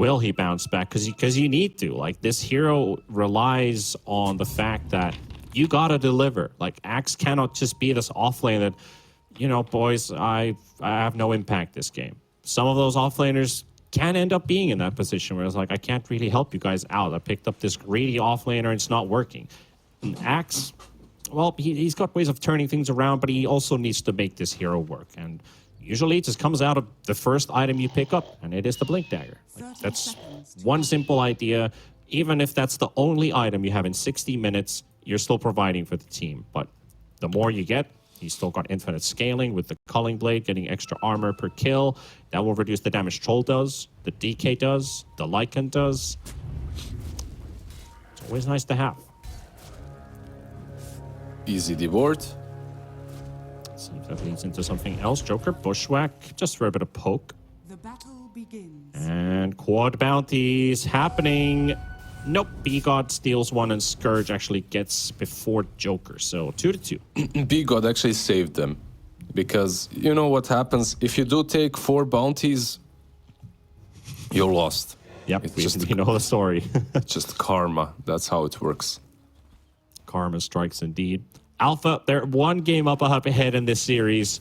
will he bounce back? Because you need to. Like, this hero relies on the fact that you gotta deliver. Like, Axe cannot just be this offlane that, you know, boys, I have no impact this game. Some of those offlaners can end up being in that position where it's like, I can't really help you guys out. I picked up this greedy offlaner and it's not working. And Axe, well, he's got ways of turning things around, but he also needs to make this hero work. And usually it just comes out of the first item you pick up, and it is the Blink Dagger. Like, that's one simple idea. Even if that's the only item you have in 60 minutes, you're still providing for the team. But the more you get, he's still got infinite scaling with the Culling Blade, getting extra armor per kill. That will reduce the damage Troll does, the DK does, the Lycan does. It's always nice to have. Easy deboard. See if that leads into something else. Joker, Bushwhack, just for a bit of poke. The battle begins. And quad bounties happening. Nope, B-God steals one and Scourge actually gets before Joker. So 2-2. B-God actually saved them. Because you know what happens? If you do take 4 bounties, you're lost. Yep, it's you know the story. Just karma. That's how it works. Karma strikes indeed. Alpha, they're one game up ahead in this series.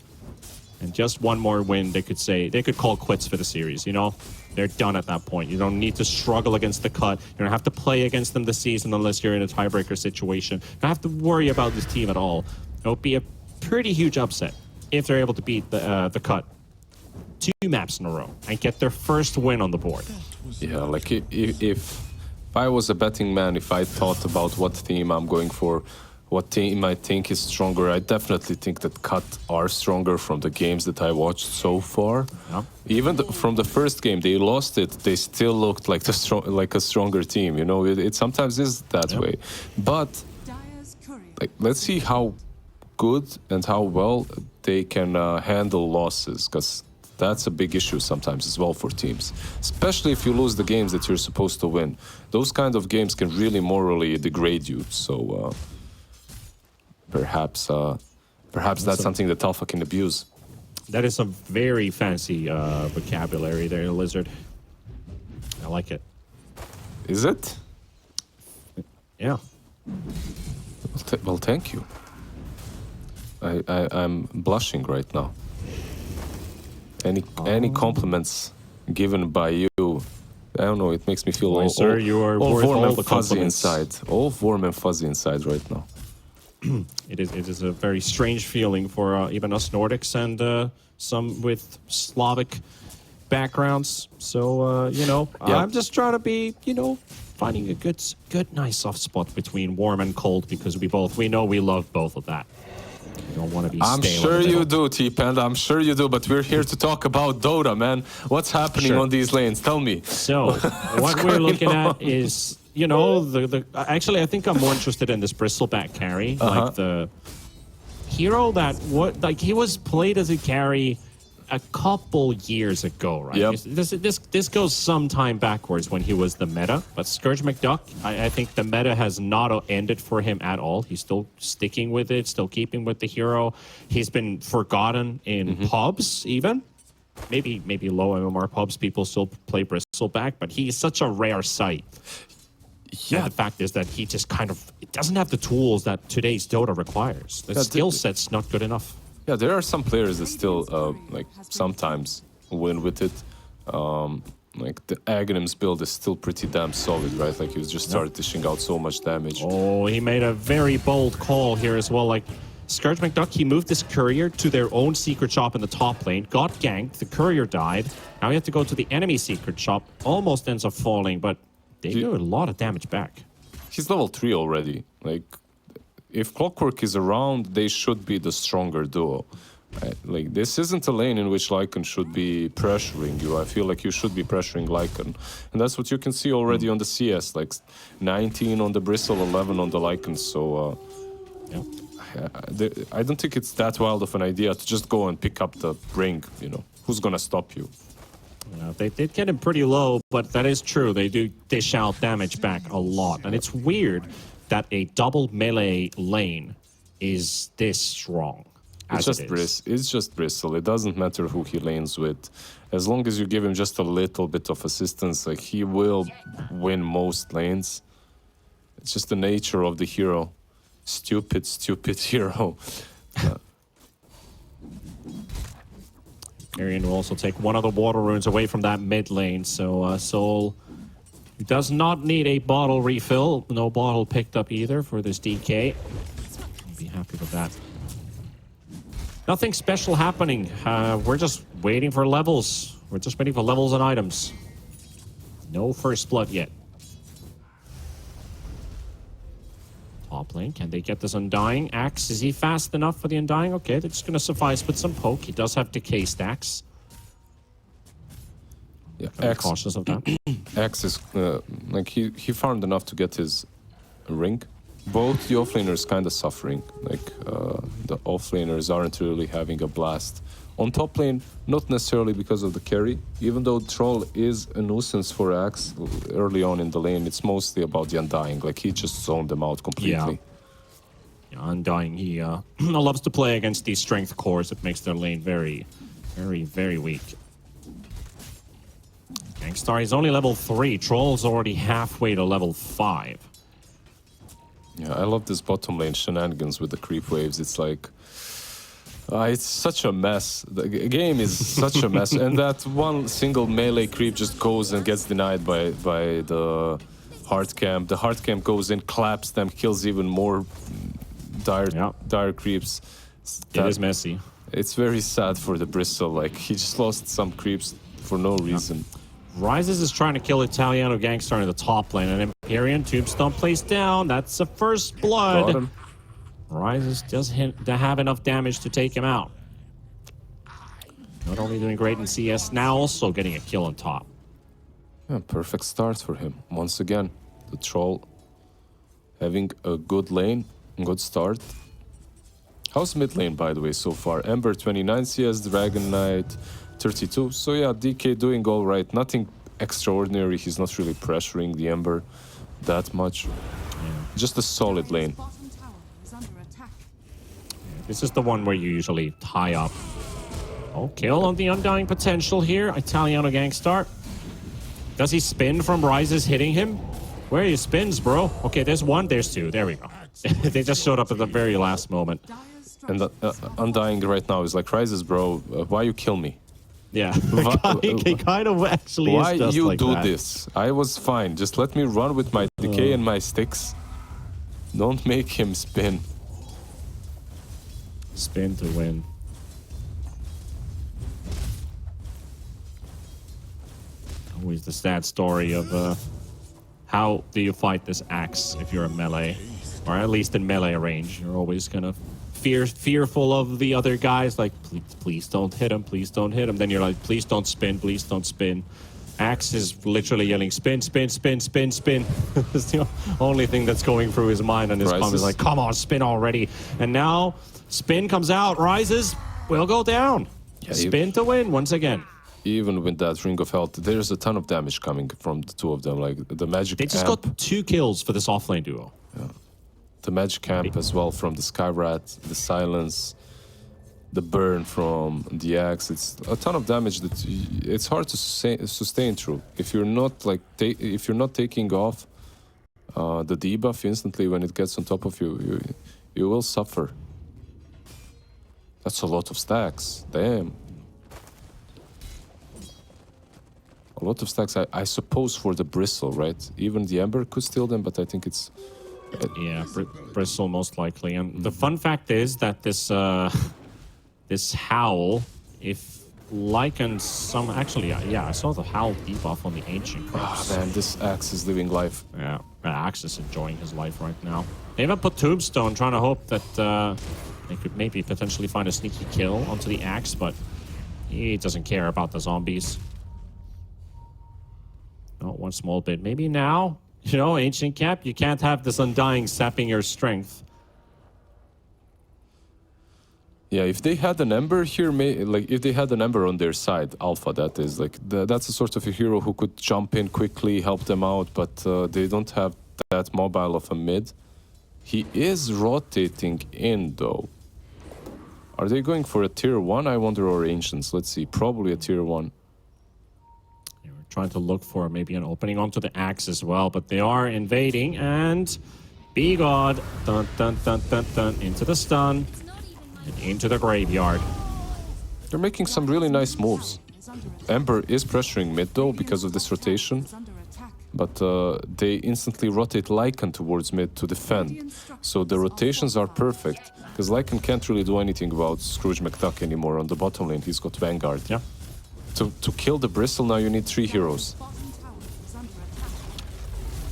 And just one more win, they could call quits for the series, you know? They're done at that point. You don't need to struggle against the cut. You don't have to play against them this season unless you're in a tiebreaker situation. You don't have to worry about this team at all. It would be a pretty huge upset if they're able to beat the cut 2 maps in a row and get their first win on the board. Yeah, like if I was a betting man, if I thought about what team I'm going for, what team I think is stronger, I definitely think that Cut are stronger from the games that I watched so far. Yeah. Even from the first game, they lost it. They still looked like a stronger team. You know, it sometimes is that way. But like, let's see how good and how well they can handle losses, because that's a big issue sometimes as well for teams, especially if you lose the games that you're supposed to win. Those kind of games can really morally degrade you. So perhaps that's something that Alpha can abuse. That is some very fancy vocabulary there, Lizard. I like it. Is it? Yeah. Well, thank you. I'm blushing right now. Any compliments given by you, I don't know, it makes me feel all warm and fuzzy inside. All warm and fuzzy inside right now. It is a very strange feeling for even us Nordics and some with Slavic backgrounds. So, you know, yeah. I'm just trying to be, you know, finding a good, nice soft spot between warm and cold, because we know we love both of that. You don't want to be I'm sure you do, T-Panda. I'm sure you do, but we're here to talk about Dota, man. What's happening on these lanes? Tell me. So, what we're looking at is, you know, actually, I think I'm more interested in this Bristleback carry. Like the hero that, he was played as a carry a couple years ago, right? Yep. This goes some time backwards when he was the meta, but Scourge McDuck, I think the meta has not ended for him at all. He's still sticking with it, still keeping with the hero. He's been forgotten in pubs even. Maybe low MMR pubs, people still play Bristleback, but he's such a rare sight. Yeah, and the fact is that he just it doesn't have the tools that today's Dota requires. The skill set's not good enough. Yeah, there are some players that still, like, sometimes win with it. Like, the Aghanim's build is still pretty damn solid, right? Like, he just started dishing out so much damage. Oh, he made a very bold call here as well. Like, Scourge McDuck, he moved this courier to their own secret shop in the top lane, got ganked, the courier died. Now he had to go to the enemy secret shop, almost ends up falling, but they do a lot of damage back. He's level 3 already. Like, if Clockwork is around, they should be the stronger duo. Like, this isn't a lane in which Lycan should be pressuring you. I feel like you should be pressuring Lycan. And that's what you can see already on the CS. Like, 19 on the Bristle, 11 on the Lycan. So, I don't think it's that wild of an idea to just go and pick up the ring, you know. Who's gonna stop you? They did get him pretty low, but that is true. They do dish out damage back a lot. And it's weird that a double melee lane is this strong. as it is. It's just Bristle. It doesn't matter who he lanes with. As long as you give him just a little bit of assistance, like he will win most lanes. It's just the nature of the hero. Stupid, stupid hero. Arian will also take one of the water runes away from that mid lane. So Soul does not need a bottle refill. No bottle picked up either for this DK. I'll be happy with that. Nothing special happening. We're just waiting for levels. We're just waiting for levels and items. No first blood yet. Top lane, can they get this Undying? Axe, is he fast enough for the Undying? Okay, they're just going to suffice with some poke. He does have decay stacks. Yeah, Very cautious of that. Axe is like he farmed enough to get his ring. Both the offlaners kind of suffering. Like the offlaners aren't really having a blast. On top lane, not necessarily because of the carry. Even though Troll is a nuisance for Axe early on in the lane, it's mostly about the Undying. Like he just zoned them out completely. Yeah, Undying, he loves to play against these strength cores. It makes their lane very, very, very weak. Gangstar is only level 3. Troll's already halfway to level 5. Yeah, I love this bottom lane shenanigans with the creep waves. It's like... it's such a mess. The game is such a mess. And that one single melee creep just goes and gets denied by the hard camp. The hard camp goes in, claps them, kills even more dire creeps. It is messy. It's very sad for the Bristle. Like, he just lost some creeps for no reason. Rises is trying to kill Italiano Gangstar in the top lane, and Empyrean Tombstone plays down. That's the first blood. Got him. Rises does have enough damage to take him out. Not only doing great in CS, now also getting a kill on top. Yeah, perfect start for him. Once again, the Troll having a good lane, good start. How's mid lane, by the way, so far? Ember 29 CS, Dragon Knight 32. So yeah, DK doing all right. Nothing extraordinary. He's not really pressuring the Ember that much. Yeah. Just a solid lane. This is the one where you usually tie up. Oh, kill on the Undying potential here. Italiano Gangstar. Does he spin from Rises hitting him? Where are your spins, bro? Okay, there's one, there's two. There we go. They just showed up at the very last moment. And Undying right now is like, Rises, bro, why you kill me? Yeah, he kind of actually why is just you like do that. this? I was fine. Just let me run with my decay and my sticks. Don't make him spin. Spin to win. Always the sad story of how do you fight this axe if you're a melee, or at least in melee range. You're always gonna fearful of the other guys. Like, please don't hit him. Please don't hit him. Then you're like, please don't spin. Please don't spin. Axe is literally yelling, spin, spin, spin, spin, spin. It's the only thing that's going through his mind on his palm. Is like, come on, spin already. And now spin comes out, Rises will go down. Yeah, spin to win once again. Even with that Ring of Health, there's a ton of damage coming from the two of them. Like the magic. They just got 2 kills for this offlane duo. Yeah. The magic camp as well from the Skyrat, the silence, the burn from the axe. It's a ton of damage that it's hard to sustain through. If you're not like if you're not taking off the debuff instantly when it gets on top of you, you will suffer. That's a lot of stacks. Damn. A lot of stacks, I suppose, for the Bristle, right? Even the Ember could steal them, but I think it's... Yeah, Bristle most likely. And the fun fact is that this this Howl, if Lycan some... Actually, yeah, I saw the Howl debuff on the Ancient Crops. Ah, man, this Axe is living life. Yeah, Axe is enjoying his life right now. They even put Tombstone, trying to hope that they could maybe potentially find a sneaky kill onto the Axe, but he doesn't care about the zombies. Not one small bit. Maybe now, you know, Ancient Cap, you can't have this Undying sapping your strength. Yeah, if they had an Ember here, like if they had an Ember on their side, Alpha that is, like that's a sort of a hero who could jump in quickly, help them out, but they don't have that mobile of a mid. He is rotating in though. Are they going for a tier 1, I wonder, or Ancients? Let's see. Probably a tier 1. They were trying to look for maybe an opening onto the Axe as well, but they are invading, and B-God, dun, dun, dun, dun, dun, into the stun, and into the graveyard. They're making some really nice moves. Ember is pressuring mid, though, because of this rotation. But they instantly rotate Lycan towards mid to defend. So the rotations are perfect, because Lycan can't really do anything about Scrooge McDuck anymore on the bottom lane. He's got Vanguard. Yeah. To kill the Bristle, now you need 3 heroes.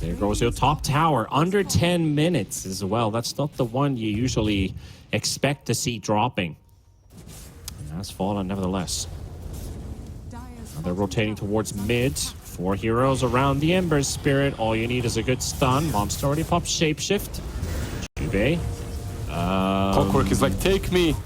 There goes your top tower, under 10 minutes as well. That's not the one you usually expect to see dropping. And that's fallen nevertheless. Now they're rotating towards mid. 4 heroes around the Ember Spirit. All you need is a good stun. Monster already popped Shapeshift. Jube. Clockwork is like, take me!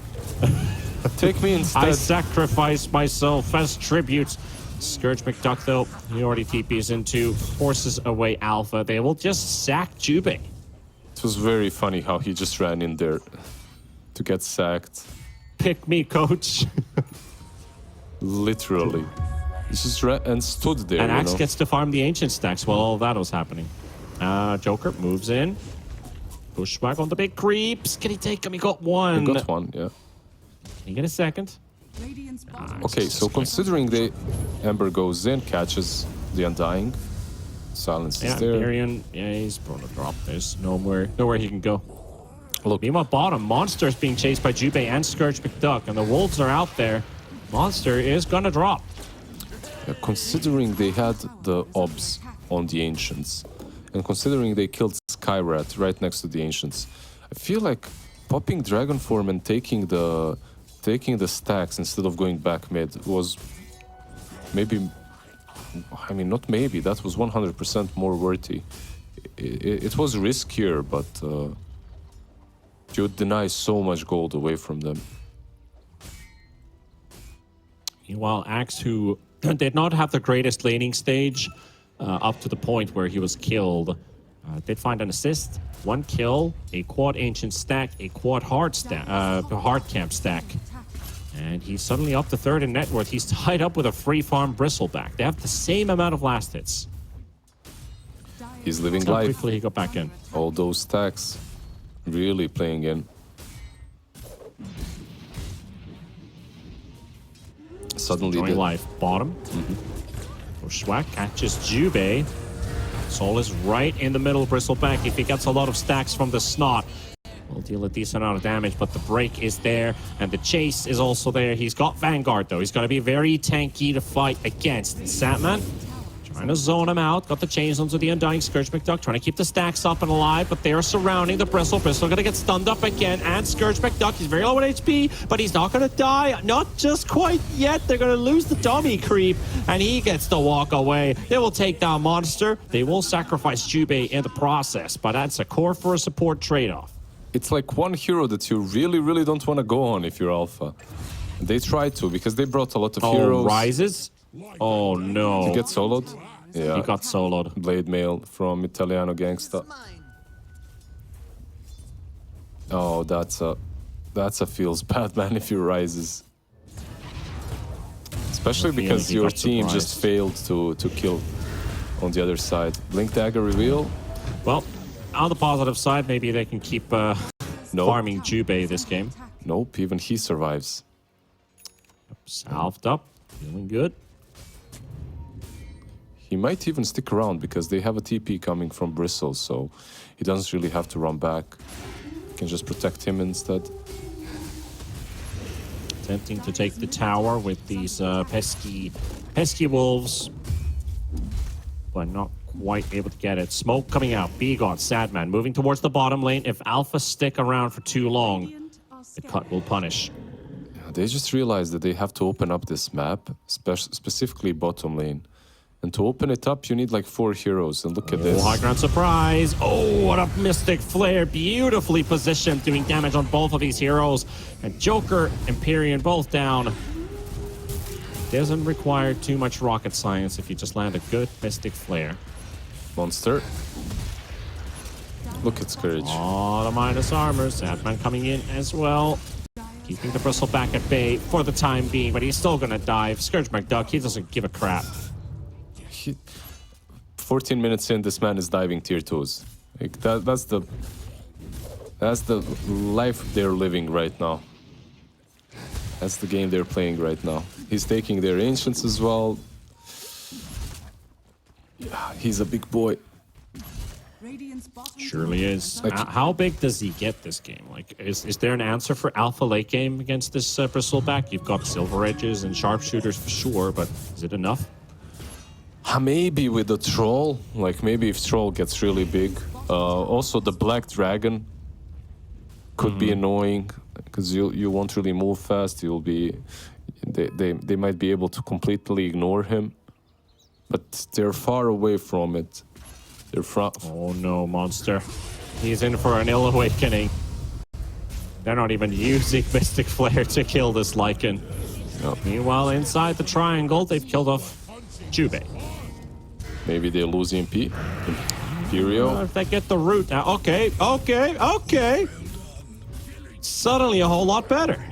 Take me instead. I sacrifice myself as tribute. Scourge McDuck, though, he already TPs into, forces away Alpha. They will just sack Jube. It was very funny how he just ran in there to get sacked. Pick me, coach. Literally. He just ran and stood there. And Axe you know? gets to farm the Ancient stacks while all that was happening. Joker moves in. Pushback on the big creeps. Can he take him? He got one. He got one, yeah. Can he get a second? Okay, so considering the Ember goes in, catches the Undying, silence is there. Varian, yeah, he's prone to drop. There's nowhere he can go. Look, Meanwhile, bottom, Monster's being chased by Jube and Scourge McDuck, and the Wolves are out there. Monster is gonna drop. considering they had the obs on the Ancients, and considering they killed Skyrat right next to the Ancients, I feel like popping Dragon Form and taking the stacks instead of going back mid was maybe, I mean, not maybe, that was 100% more worthy. It was riskier, but you would deny so much gold away from them. Meanwhile, Axe, who did not have the greatest laning stage up to the point where he was killed, did find an assist, 1 kill, a quad ancient stack, a quad hard camp stack. And he's suddenly up to 3rd in net worth. He's tied up with a free farm Bristleback. They have the same amount of last hits. He's living How life. quickly he got back in. All those stacks really playing in. Suddenly Enjoying life. Bottom. Schwack catches Jube. Soul is right in the middle of Bristleback. If he gets a lot of stacks from the Snot, will deal a decent amount of damage, but the break is there, and the chase is also there. He's got Vanguard, though. He's got to be very tanky to fight against. Satman trying to zone him out. Got the chains onto the Undying Scourge McDuck, trying to keep the stacks up and alive, but they are surrounding the Bristle. Bristle going to get stunned up again, and Scourge McDuck, he's very low on HP, but he's not going to die. Not just quite yet. They're going to lose the dummy creep, and he gets to walk away. They will take down Monster. They will sacrifice Jube in the process, but that's a core for a support trade-off. It's like one hero that you really, really don't want to go on if you're Alpha. They tried to, because they brought a lot of heroes. Rises? Oh, no. Did you get soloed? Yeah. He got soloed. Blade Mail from Italiano Gangsta. Oh, that's a feels bad, man, if you rises. Especially because your team just failed to kill on the other side. Blink Dagger reveal. Well, on the positive side, maybe they can keep farming Jube this game. Nope, even he survives. Salved up, feeling good. He might even stick around because they have a TP coming from Bristle, so he doesn't really have to run back. You can just protect him instead. Attempting to take the tower with these pesky wolves, but not quite able to get it. Smoke coming out. B-God, Sadman moving towards the bottom lane. If Alpha stick around for too long, the cut will punish. They just realized that they have to open up this map, specifically bottom lane. And to open it up, you need like 4 heroes. And look at this. High ground surprise. Oh, what a Mystic Flare. Beautifully positioned, doing damage on both of these heroes. And Joker, Empyrean, both down. Doesn't require too much rocket science if you just land a good Mystic Flare. Monster. Look at Scourge. Oh, the minus armor. Satman coming in as well. Keeping the Bristle back at bay for the time being, but he's still gonna dive. Scourge McDuck, he doesn't give a crap. 14 minutes in, this man is diving tier 2s. Like that's the life they're living right now. That's the game they're playing right now. He's taking their ancients as well. Yeah, he's a big boy. Surely is. How big does he get this game? Like, is there an answer for alpha late game against this Bristleback? You've got Silver Edges and Sharpshooters for sure, but is it enough? Maybe with the Troll. Like, maybe if Troll gets really big. Also, the Black Dragon could be annoying because you won't really move fast. You'll be... They might be able to completely ignore him. But they're far away from it. They're Oh no, Monster. He's in for an ill awakening. They're not even using Mystic Flare to kill this Lycan. Yep. Meanwhile, inside the triangle, they've killed off Jubei. Maybe they lose EMP. Imperio. If they get the root now. Okay. Suddenly a whole lot better.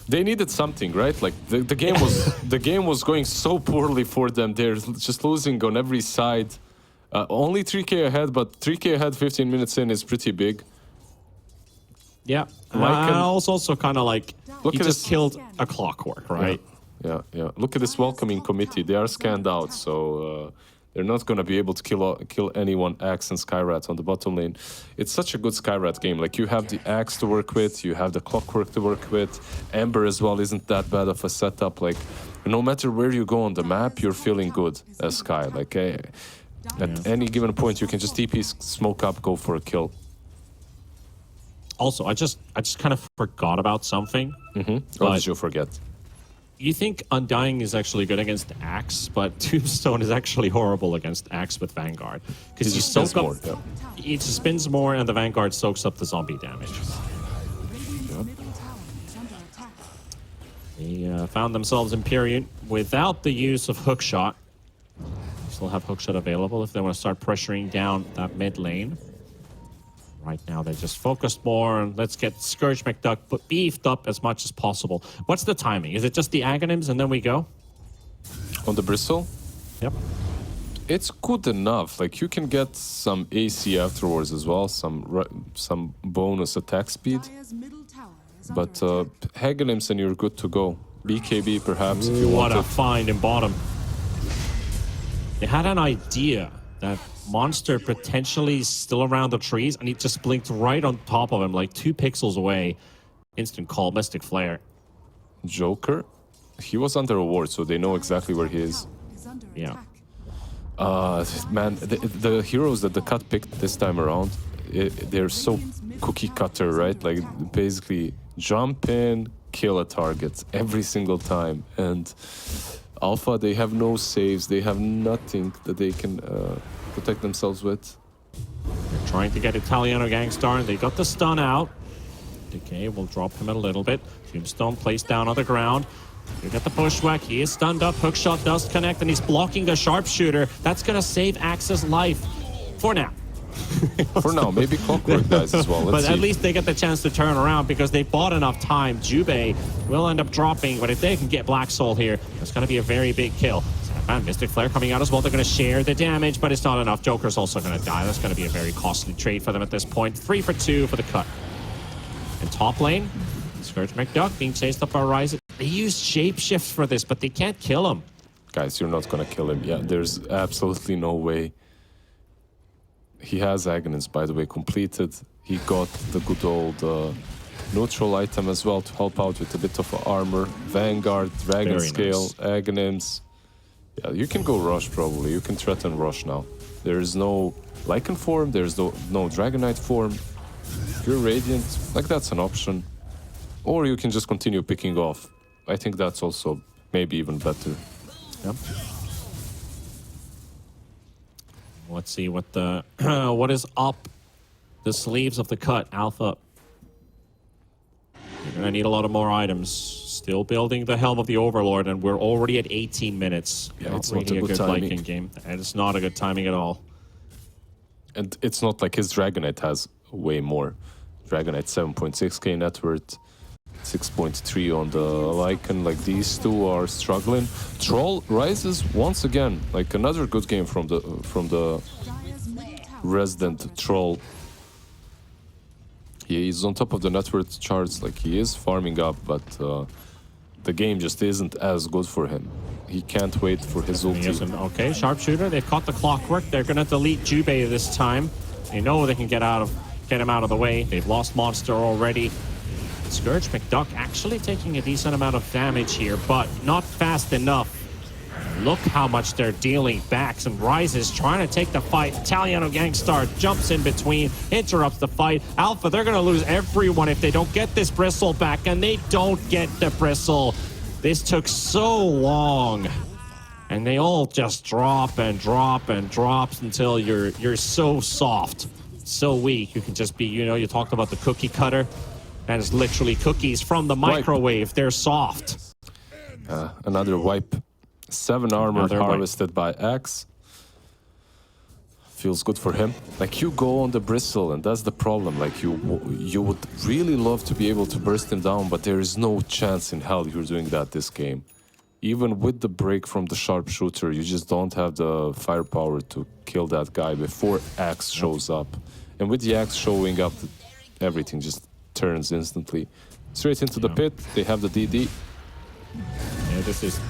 They needed something, right? Like the game was going so poorly for them. They're just losing on every side. Only 3k ahead, but 3k ahead 15 minutes in is pretty big. Yeah. Lycan, Also kind of like look he at just this. killed a clockwork, right? Yeah. Look at this welcoming committee. They are scanned out, so they're not going to be able to kill anyone, Axe and Skyrat on the bottom lane. It's such a good Skyrat game. Like, you have the Axe to work with, you have the Clockwork to work with. Ember as well isn't that bad of a setup. Like, no matter where you go on the map, you're feeling good as Sky. Like, at any given point, you can just TP, smoke up, go for a kill. Also, I just kind of forgot about something. What did you forget? You think Undying is actually good against Axe, but Tombstone is actually horrible against Axe with Vanguard. Because you soak up... more, It spins more, and the Vanguard soaks up the zombie damage. They found themselves Empyrean without the use of Hookshot. Still have Hookshot available if they want to start pressuring down that mid lane. Right now, they're just focused more on let's get Scourge McDuck beefed up as much as possible. What's the timing? Is it just the Aghanims and then we go? On the Bristle? Yep. It's good enough. Like, you can get some AC afterwards as well, some bonus attack speed. But Aghanims and you're good to go. BKB perhaps if you want. What a find in bottom. They had an idea that Monster potentially still around the trees, and he just blinked right on top of him, like 2 pixels away. Instant call, Mystic Flare. Joker, he was under a ward, so they know exactly where he is. Yeah. Man, the heroes that the cut picked this time around, they're so cookie cutter, right? Like, basically jump in, kill a target every single time. And Alpha, they have no saves, they have nothing that they can protect themselves with. They're trying to get Italiano Gangstar, and they got the stun out. Decay will drop him a little bit. Tombstone placed down on the ground. You get the bushwhack. He is stunned up. Hookshot does connect, and he's blocking the sharpshooter. That's going to save Axe's life for now. For now, maybe Clockwork dies as well. But at least they get the chance to turn around because they bought enough time. Jubei will end up dropping, but if they can get Black Soul here, it's going to be a very big kill. And Mystic Flare coming out as well. They're going to share the damage, but it's not enough. Joker's also going to die. That's going to be a very costly trade for them at this point. 3 for 2 for the cut. And top lane, Scourge McDuck being chased up by Ryzen. They use Shapeshift for this, but they can't kill him. Guys, you're not going to kill him. Yeah, there's absolutely no way. He has Aghanims, by the way, completed. He got the good old neutral item as well to help out with a bit of armor. Vanguard, Dragon Very Scale, nice. Aghanims. Yeah, you can go Rush probably. You can threaten Rush now. There is no Lycan form, there's no Dragonite form. If you're Radiant, like, that's an option. Or you can just continue picking off. I think that's also maybe even better. Yep. Let's see what the what is up the sleeves of the cut. Alpha. You're gonna need a lot of more items. Still building the Helm of the Overlord, and we're already at 18 minutes. Yeah, Not it's really not a good timing. Lycan game. And it's not a good timing at all. And it's not like his Dragonite has way more. Dragon at 7.6k net worth, 6.3 on the Lycan. Like, these two are struggling. Troll rises once again. Like, another good game from the Dire's middle tower resident Troll. He is on top of the net worth charts. Like, he is farming up, but the game just isn't as good for him. He can't wait for his ulti. Okay, sharpshooter. They've caught the clockwork. They're gonna delete Jubei this time. They know they can get him out of the way. They've lost Monster already. Scourge McDuck actually taking a decent amount of damage here, but not fast enough. Look how much they're dealing back. Some rises trying to take the fight. Italiano Gangstar jumps in between, interrupts the fight. Alpha, they're going to lose everyone if they don't get this bristle back, and they don't get the bristle. This took so long. And they all just drop and drop and drops until you're so soft, so weak. You can just be, you talked about the cookie cutter. That is literally cookies from the microwave. They're soft. Another wipe. 7 armor Another harvested by Axe. Feels good for him. Like, you go on the bristle, and that's the problem. Like, you would really love to be able to burst him down, but there is no chance in hell you're doing that this game. Even with the break from the sharpshooter, you just don't have the firepower to kill that guy before Axe shows up. And with the Axe showing up, everything just turns instantly. Straight into the pit. They have the DD. Yeah, this is...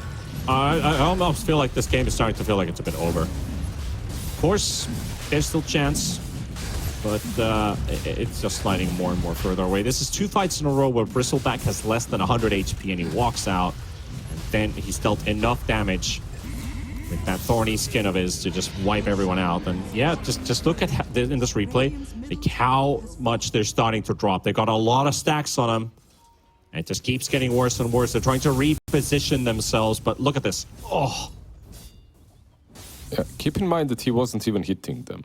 I almost feel like this game is starting to feel like it's a bit over. Of course, there's still chance, but it's just sliding more and more further away. This is 2 fights in a row where Bristleback has less than 100 HP and he walks out, and then he's dealt enough damage with that thorny skin of his to just wipe everyone out. And yeah, just look at in this replay, like how much they're starting to drop. They got a lot of stacks on them. And it just keeps getting worse and worse. They're trying to reposition themselves, but look at this. Oh. Yeah, keep in mind that he wasn't even hitting them.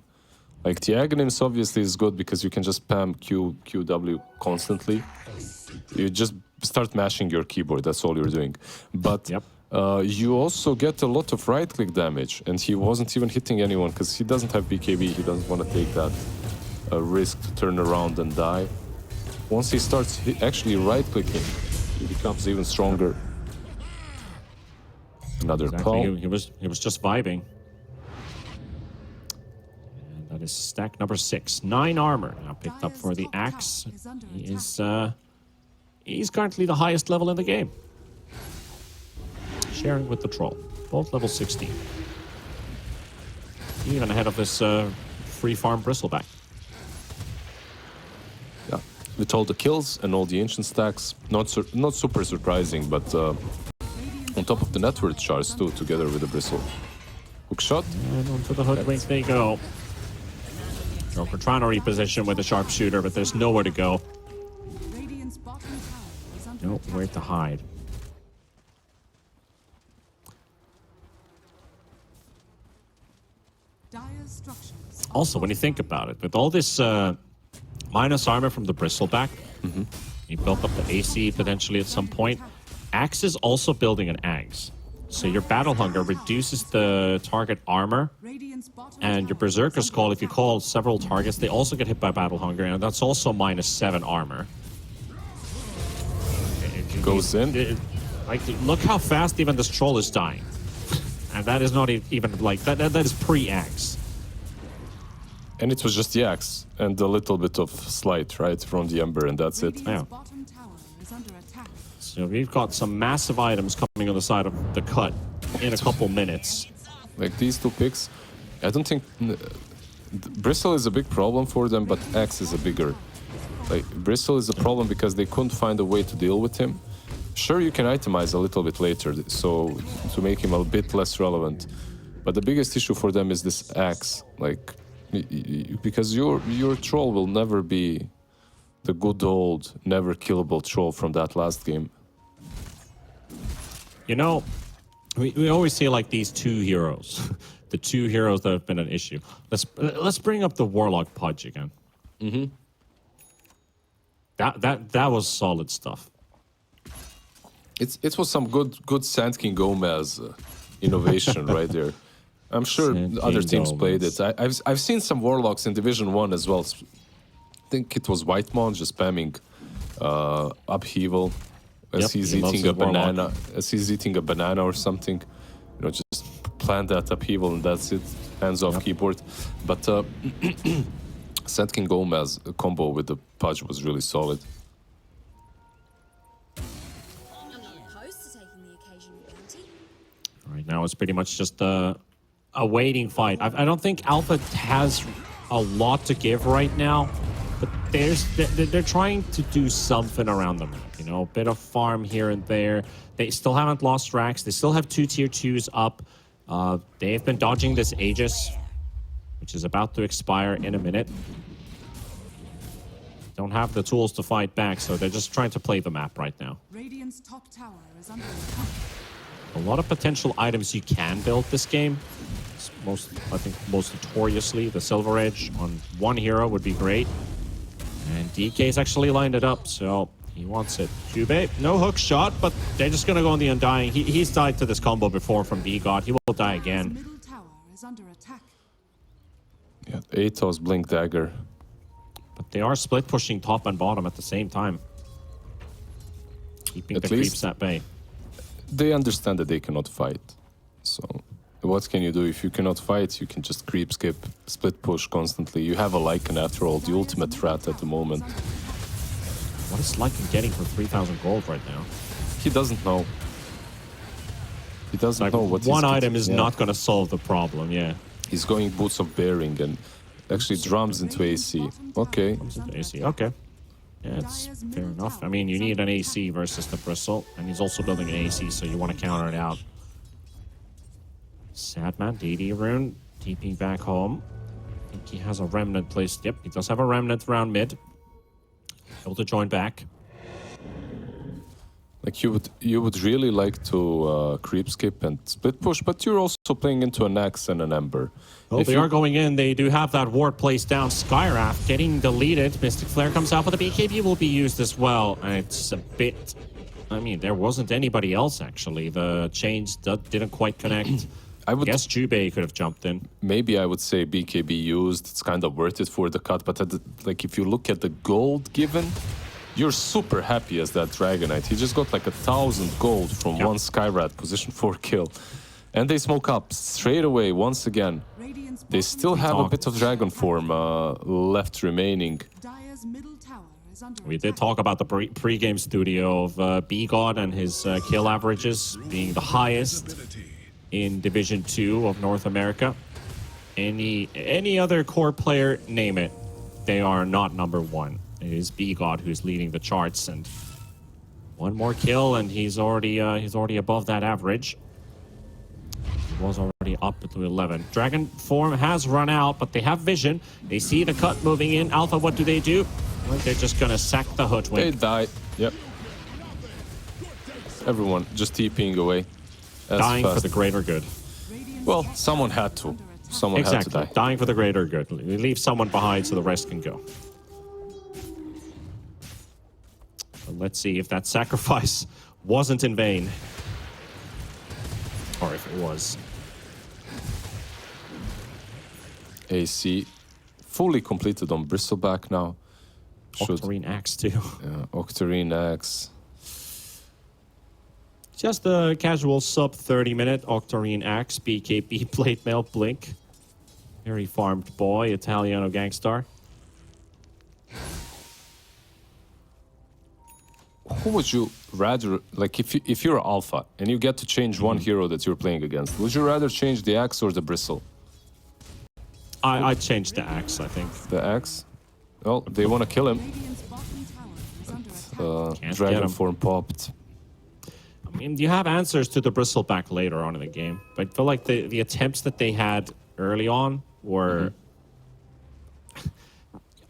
Like, the Aghanims obviously is good because you can just spam QW constantly. You just start mashing your keyboard, that's all you're doing. But you also get a lot of right-click damage, and he wasn't even hitting anyone because he doesn't have BKB. He doesn't want to take that risk to turn around and die. Once he starts actually right-clicking, he becomes even stronger. Another call. He was just vibing. And that is stack number 6. 9 armor now picked up for the Axe. He's currently the highest level in the game. Sharing with the Troll. Both level 16. Even ahead of this free farm Bristleback. Yeah, with all the kills and all the ancient stacks, not super surprising, but on top of the net worth charts too, together with the bristle. Hook shot. And onto the hoodwink they go. Joker trying to reposition with a sharpshooter, but there's nowhere to go. Radiant's bottom tower is under Nowhere to hide. Dire's structures. Also, when you think about it, with all this minus armor from the Bristleback, he built up the AC potentially at some point. Axe is also building an Axe. So your Battle Hunger reduces the target armor, Radiant's bottom and your tower Berserker's Call, if you call several targets, they also get hit by Battle Hunger, and that's also minus 7 armor. Goes in. Like, look how fast even this Troll is dying. And that is not even like, that is pre-Axe. And it was just the Axe and a little bit of slight, right, from the Ember, and that's it. Yeah. bottom tower is under attack. So we've got some massive items coming on the side of the cut in a couple minutes. Like, these two picks, I don't think... Bristle is a big problem for them, but Axe is a bigger... Like, Bristle is a problem because they couldn't find a way to deal with him. Sure, you can itemize a little bit later, so to make him a bit less relevant. But the biggest issue for them is this Axe. Like, because your Troll will never be the good old, never killable Troll from that last game. You know, we always say like these two heroes, the two heroes that have been an issue. Let's bring up the Warlock Pudge again. That was solid stuff. It was some good Sand King Gómez innovation right there. I'm sure Sand other King teams Gómez. played it. I've seen some Warlocks in Division 1 as well think it was Whitemon just spamming upheaval as Yep, he's he loves eating a his Warlock. banana. As he's eating a banana or something, you know, just plant that upheaval and that's it. Hands off keyboard. But Sand King Gómez combo with the Pudge was really solid. I'm not opposed to taking the occasional bounty. Right now, it's pretty much just a waiting fight. I don't think Alpha has a lot to give right now, but they're trying to do something around the map. You know, a bit of farm here and there. They still haven't lost racks. They still have 2 tier 2s up. They've been dodging this Aegis, which is about to expire in a minute. Don't have the tools to fight back, so they're just trying to play the map right now. Radiant's top tower is under attack. A lot of potential items you can build this game. I think most notoriously, the Silver Edge on one hero would be great. And DK's actually lined it up, so he wants it. Jube, no hook shot, but they're just going to go on the Undying. He's died to this combo before from B-God. He will die His again. middle tower is under attack. Yeah, Atos Blink Dagger. But they are split pushing top and bottom at the same time. Keeping At the least- creeps at bay. They understand that they cannot fight. So what can you do? If you cannot fight, you can just creep, skip, split push constantly. You have a Lycan after all, the ultimate threat at the moment. What is Lycan getting for 3,000 gold right now? He doesn't know. He doesn't Like, know what one he's item is yeah. not going to solve the problem, yeah. He's going Boots of Bearing and actually drums into AC. Okay. AC, okay. Yeah, it's fair enough. I mean, you need an AC versus the Bristle, and he's also building an AC, so you want to counter it out. Sadman, DD Rune, TPing back home. I think he has a Remnant placed. Yep, he does have a Remnant around mid. Able to join back. Like you would really like to creep, skip, and split push, but you're also playing into an Axe and an Ember. Well, If they you- are going in. They do have that ward placed down. Skyraft getting deleted. Mystic Flare comes out, but the BKB will be used as well. And it's a bit... I mean, there wasn't anybody else, actually. The change didn't quite connect. I would guess Jubei could have jumped in. maybe I would say BKB used. It's kind of worth it for the cut, but like if you look at the gold given, you're super happy as that Dragonite. He just got like 1,000 gold from Yep. one Skyrat position 4 kill, and they smoke up straight away once again. Radiant's They bottom still have a talked. bit of dragon form left remaining. Dire's middle tower is under We attack. did talk about the pre-game studio of B-God and his kill averages being the highest in Division 2 of North America. Any other core player, name it, they are not number 1. It is B-God who's leading the charts, and one more kill and he's already above that average. He was already up to 11. Dragon form has run out, but they have vision. They see the cut moving in. Alpha, what do? Well, they're just gonna sack the They Hoodwink. die. Yep. Everyone just TPing away. as Dying for fast. the greater good. Radiant's Well, top someone tower had is to. under attack. Someone had to Exactly. die. Dying for the greater good. We leave someone behind so the rest can go. But let's see if that sacrifice wasn't in vain. Or if it was. AC fully completed on Bristleback now. Should Octarine Axe too. Octarine Axe. Just a casual sub 30-minute Octarine Axe, BKB, Plate Mail, Blink. Very farmed boy, Italiano Gangstar. Who would you rather, like if you're Alpha and you get to change one hero that you're playing against, would you rather change the Axe or the Bristle? I'd change the Axe, I think. The Axe? Well, they want to kill him. Radiant's bottom tower is under attack. Can't get Dragon him. form popped. I mean, you have answers to the Bristleback later on in the game, but I feel like the attempts that they had early on were...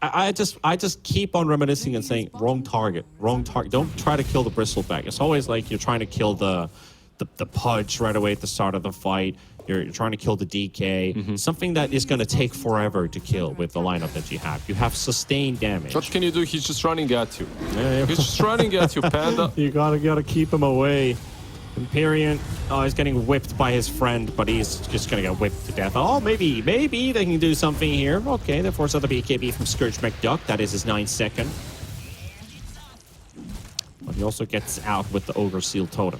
I just keep on reminiscing and saying, wrong target. Don't try to kill the Bristleback. It's always like you're trying to kill the Pudge right away at the start of the fight. You're trying to kill the DK. Something that is going to take forever to kill with the lineup that you have. You have sustained damage. What can you do? He's just running at you. Yeah, He's just running at you, Panda. you gotta keep him away. Empyrean, he's getting whipped by his friend, but he's just gonna get whipped to death. Oh, maybe they can do something here. Okay, they force out the BKB from Scourge McDuck. That is his 9th second. But he also gets out with the Ogre Seal Totem.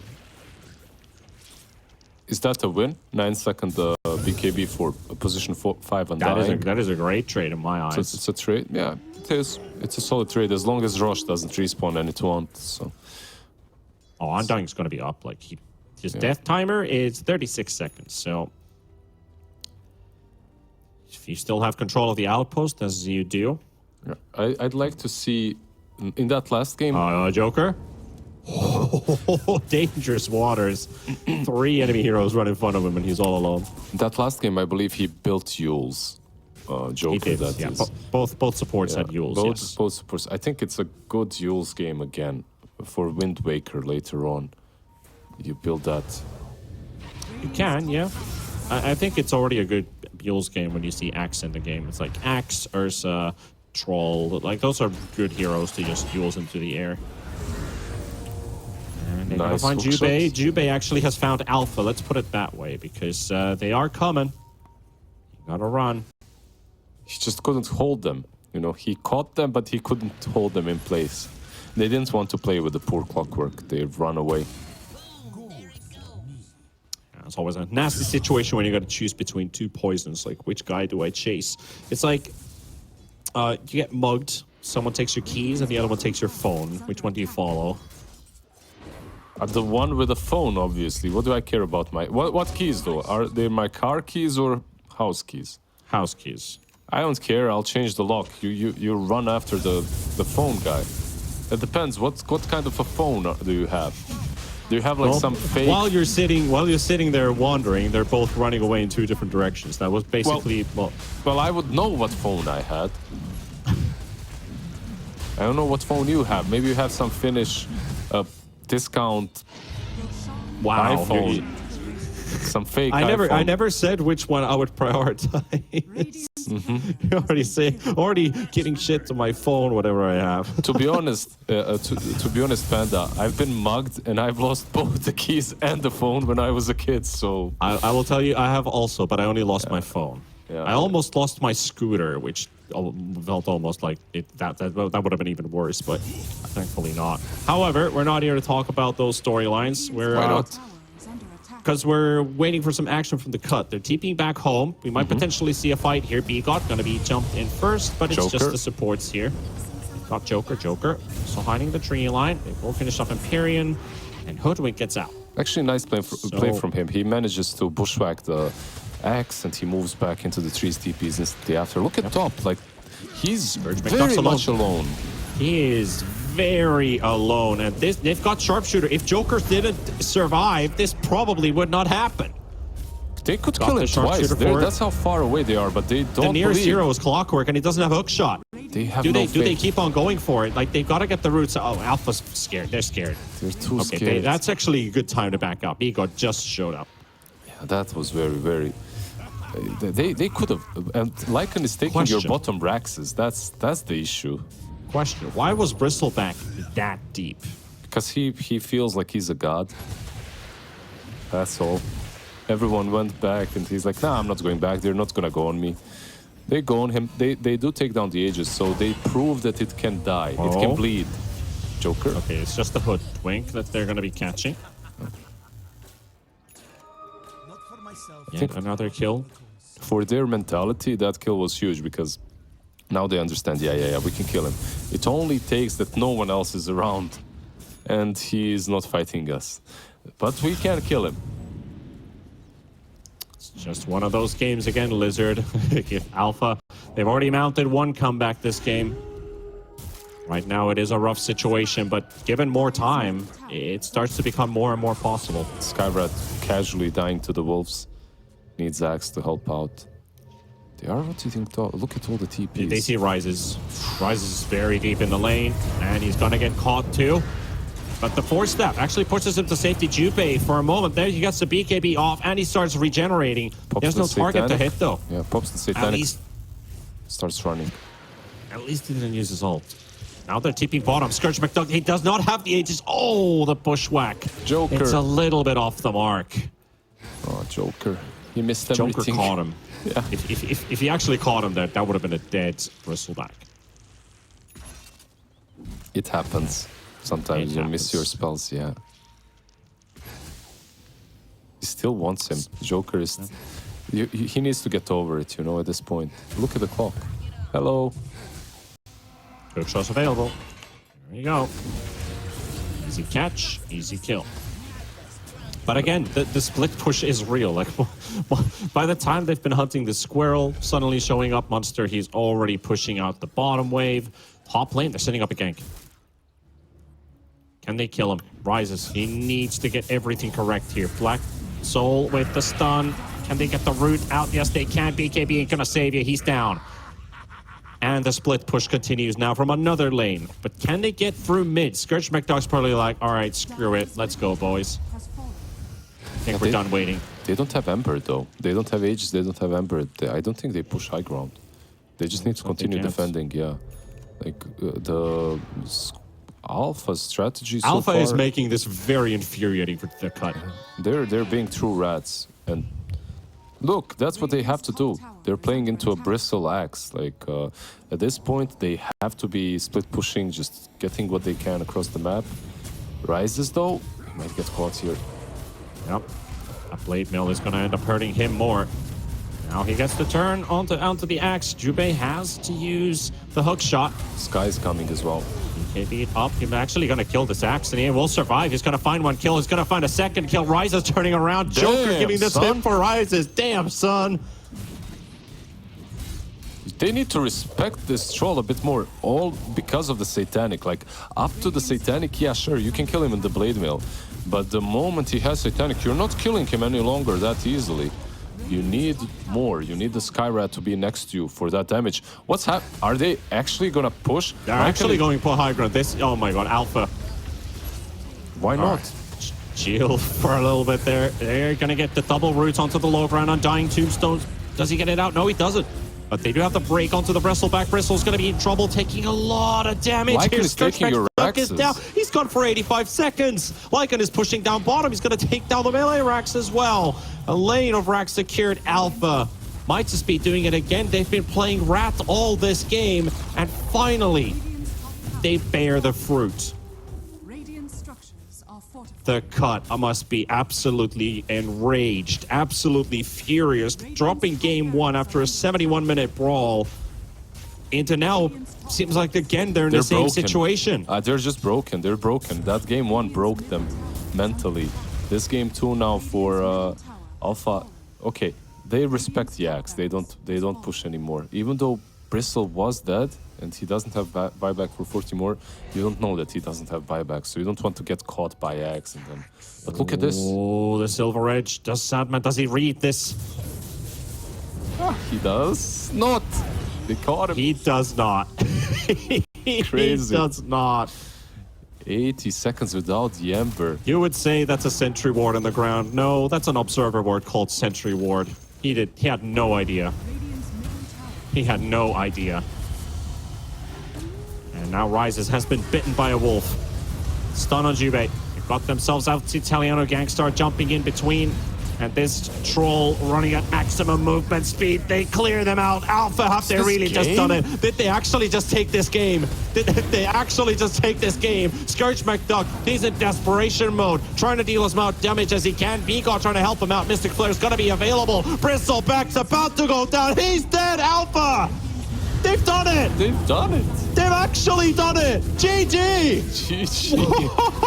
Is that a win? 9-second BKB for position 5 and That is a great trade in my eyes. So it's a trade. Yeah, it is. It's a solid trade as long as Roche doesn't respawn any taunt. So. Oh, Undying's going to be up. Like his death timer is 36 seconds. So if you still have control of the outpost, as you do, Yeah. I'd like to see in that last game. Joker. Oh, dangerous waters. 3 enemy heroes run in front of him, and he's all alone. That last game, I believe he built Yules. Joker, He did. that Yeah, is. both supports had Yules. Yes. Both supports. I think it's a good Yules game again for Wind Waker later on. You build that. You can, yeah. I think it's already a good Yules game when you see Axe in the game. It's like Axe, Ursa, Troll. Like those are good heroes to just Yules into the air. And they're gonna Nice find hook Jubei. shots. Jubei actually has found Alpha. Let's put it that way, because they are coming. You gotta run. He just couldn't hold them. You know, he caught them, but he couldn't hold them in place. They didn't want to play with the poor clockwork. They run away. It's always a nasty situation when you got to choose between 2 poisons. Like, which guy do I chase? It's like you get mugged. Someone takes your keys, and the other one takes your phone. Which one do you follow? The one with the phone, obviously. What do I care about my... What keys, though? Are they my car keys or house keys? House keys. I don't care. I'll change the lock. You run after the phone guy. It depends. What kind of a phone do you have? Do you have like Well, some fake... While you're sitting there wandering, they're both running away in 2 different directions. That was basically Well, I would know what phone I had. I don't know what phone you have. Maybe you have some Finnish discount wow. iPhone. Some fake I iPhone. never said which one I would prioritize. You're already getting shit to my phone, whatever I have. To be honest, Panda, I've been mugged and I've lost both the keys and the phone when I was a kid. So I will tell you, I have also, but I only lost my phone. Yeah. I almost lost my scooter, which felt almost like that would have been even worse, but thankfully not. However, we're not here to talk about those storylines. We're Why not? Tower is under attack. because we're waiting for some action from the cut. They're TPing back home. We might potentially see a fight here. Bigot gonna be jumped in first, but it's just Joker. the supports here. Got Joker. So hiding the tree line. They will finish up Empyrean, and Hoodwink gets out. Actually, nice play from him. He manages to bushwhack the axe and he moves back into the trees DPs instantly after. Look at top. Like, he's very McDuck's much alone. He is very alone, and they've got Sharpshooter. If Joker didn't survive, this probably would not happen. They could Got kill the him sharpshooter twice. for it. That's how far away they are, but they don't The nearest believe. hero is Clockwork, and he doesn't have a hook shot. They have Do no they faith. keep on going for it? Like, they've got to get the roots. Oh, Alpha's scared. They're scared. They're too Okay, scared. that's actually a good time to back up. Bigot just showed up. Yeah, that was very... They could have... And Lycan is taking your Question. bottom Raxes. That's the issue. Question, why was Bristleback that deep? Because he feels like he's a god. That's all. Everyone went back and he's like, nah, I'm not going back. They're not gonna go on me. They go on him. They do take down the Aegis, so they prove that it can die. It Oh. can bleed. Joker. Okay, it's just the Hoodwink that they're going to be catching. Yeah, another kill. For their mentality, that kill was huge because now they understand, yeah, we can kill him. It only takes that no one else is around and he is not fighting us. But we can kill him. It's just one of those games again, Lizard. If Alpha, they've already mounted one comeback this game. Right now it is a rough situation, but given more time, it starts to become more and more possible. Skyrat casually dying to the wolves. Needs Axe to help out. They are rotating top. Look at all the TPs. They see Rises. Rises is very deep in the lane, and he's gonna get caught too. But the 4-step actually pushes him to safety. Jubei for a moment there, he gets the BKB off, and he starts regenerating. Pops There's the no target to Satanic. hit though. Yeah, pops the At Satanic. least Starts running. he didn't use his ult. Now they're tipping bottom. Scourge McDuck, he does not have the ages. Oh, the bushwhack. Joker. It's a little bit off the mark. Oh, Joker. He missed Joker everything. caught him. Yeah. If he actually caught him, that would have been a dead bristleback. It happens. Sometimes It you miss happens. your spells, yeah. He still wants him. Joker is... He needs to get over it, you know, at this point. Look at the clock. Hello. Hook shots available. There you go. Easy catch, easy kill. But again, the split push is real. Like, by the time they've been hunting the squirrel, suddenly showing up Monster, he's already pushing out the bottom wave. Top lane, they're setting up a gank. Can they kill him? Rises. He needs to get everything correct here. Black Soul with the stun. Can they get the root out? Yes, they can. BKB ain't gonna save you. He's down. And the split push continues now from another lane. But can they get through mid? Scourge McDuck's probably like, all right, screw it. Let's go, boys. Has fallen. I think we're done waiting. They don't have Ember, though. They don't have Aegis, they don't have Ember. I don't think they push high ground. They just need to continue can't. defending, yeah. Like, the Alpha strategy so Alpha far, is making this very infuriating for the cut. They're being true rats. And look, that's what they have to do. They're playing into a bristle axe. Like, at this point, they have to be split pushing, just getting what they can across the map. Rises, though, he might get caught here. Yep. That blade mill is going to end up hurting him more. Now he gets to turn onto the axe. Jubei has to use the hook shot. Sky's coming as well. BKB up. He's actually going to kill this axe, and he will survive. He's going to find one kill. He's going to find a second kill. Rise is turning around. Joker Damn, giving this son. hit for Rises. Damn, son. They need to respect this troll a bit more, all because of the Satanic. Like, up to the Satanic, yeah, sure, you can kill him in the Blade Mill. But the moment he has Satanic, you're not killing him any longer that easily. You need more. You need the Skyrat to be next to you for that damage. What's happening? Are they actually gonna push? They're actually going for high ground. This, oh my god, Alpha. Why not? Chill for a little bit there. They're going to get the double roots onto the low ground. Undying Tombstones. Does he get it out? No, he doesn't. But they do have the break onto the Bristleback. Bristle's going to be in trouble, taking a lot of damage. Lycan Here, is taking your Scourge is Raxes. down. He's gone for 85 seconds. Lycan is pushing down bottom. He's going to take down the melee Rax as well. A lane of Rax secured. Alpha might just be doing it again. They've been playing rat all this game. And finally, they bear the fruit. Radiant structures are fortified. The cut must be absolutely enraged, absolutely furious, dropping game one after a 71-minute brawl into now, seems like again they're in the same broken. situation. They're just broken. They're broken. That game one broke them mentally. This game two now for Alpha. Okay, they respect the axe. They don't push anymore. Even though Bristle was dead and he doesn't have buyback for 40 more, you don't know that he doesn't have buyback, so you don't want to get caught by axe and then. But look at this. Oh, the Silver Edge. Does Sadman, does he read this? He does not. They caught him. He does not. He Crazy. does not. 80 seconds without the Ember. You would say that's a sentry ward on the ground. No, that's an observer ward called sentry ward. He had no idea. Radiant's middle tower He had no idea. And now Rises has been bitten by a wolf. Stun on Jubei. They've got themselves out to Italiano Gangstar jumping in between. And this troll running at maximum movement speed. They clear them out. Alpha, have they This really just game? done it? Did they actually just take this game? Did they actually just take this game? Scourge McDuck, he's in desperation mode, trying to deal as much damage as he can. Vigo trying to help him out. Mystic Flare's gonna be available. Bristleback's about to go down. He's dead, Alpha! They've done it! They've done it. They've actually done it! GG! GG.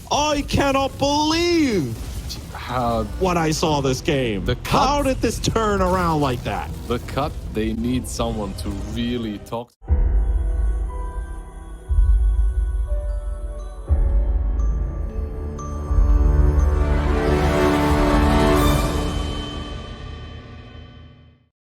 I cannot believe when I saw this game. The cut- How did this turn around like that? The cut, they need someone to really talk to.